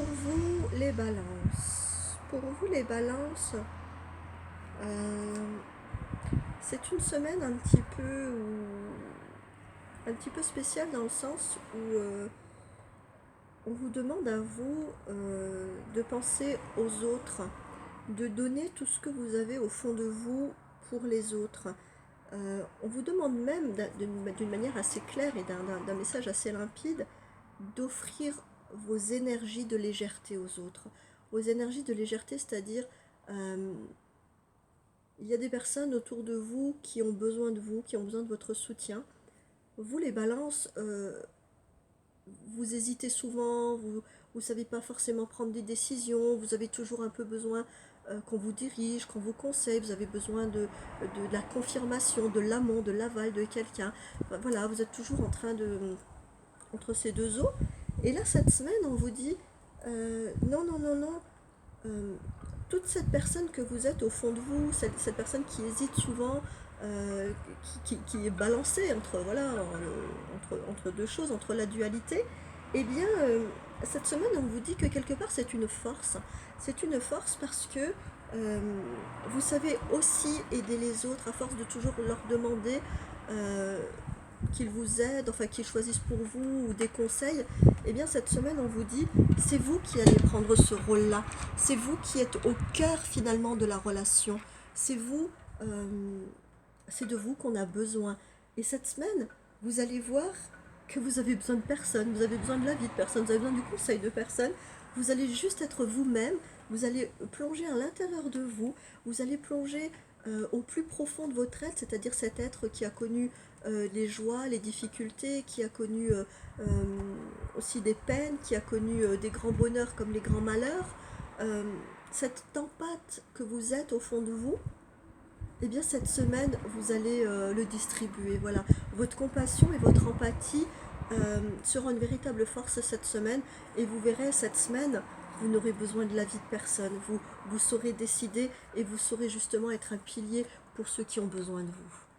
vous les balances. Pour vous les balances, c'est une semaine un petit peu spéciale dans le sens où on vous demande à vous de penser aux autres, de donner tout ce que vous avez au fond de vous pour les autres. On vous demande même d'une manière assez claire et d'un message assez limpide d'offrir vos énergies de légèreté aux autres. Vos énergies de légèreté, c'est-à-dire, euh, il y a des personnes autour de vous qui ont besoin de vous, qui ont besoin de votre soutien. Vous, les balances, vous hésitez souvent, vous ne savez pas forcément prendre des décisions, vous avez toujours un peu besoin qu'on vous dirige, qu'on vous conseille, vous avez besoin de la confirmation, de l'amont, de l'aval de quelqu'un. Enfin, voilà, vous êtes toujours en train entre ces deux eaux. Et là, cette semaine, on vous dit non, non, non, non. euh, Toute cette personne que vous êtes au fond de vous, cette personne qui hésite souvent, euh, qui est balancée entre, voilà, entre deux choses, entre la dualité, eh bien, cette semaine, on vous dit que quelque part, c'est une force. C'est une force parce que euh, vous savez aussi aider les autres à force de toujours leur demander euh, qu'ils vous aident, enfin qu'ils choisissent pour vous ou des conseils. Eh bien cette semaine on vous dit c'est vous qui allez prendre ce rôle-là, c'est vous qui êtes au cœur finalement de la relation, c'est vous, c'est de vous qu'on a besoin. Et cette semaine vous allez voir que vous avez besoin de personne, vous avez besoin de l'avis de personne, vous avez besoin du conseil de personne, vous allez juste être vous-même, vous allez plonger à l'intérieur de vous, vous allez plonger au plus profond de votre être, c'est-à-dire cet être qui a connu les joies, les difficultés, qui a connu euh, aussi des peines, qui a connu des grands bonheurs comme les grands malheurs. Euh, cette tempête que vous êtes au fond de vous, eh bien cette semaine, vous allez le distribuer. Voilà, votre compassion et votre empathie seront une véritable force cette semaine. Et vous verrez, cette semaine, vous n'aurez besoin de l'avis de personne. Vous saurez décider et vous saurez justement être un pilier pour ceux qui ont besoin de vous.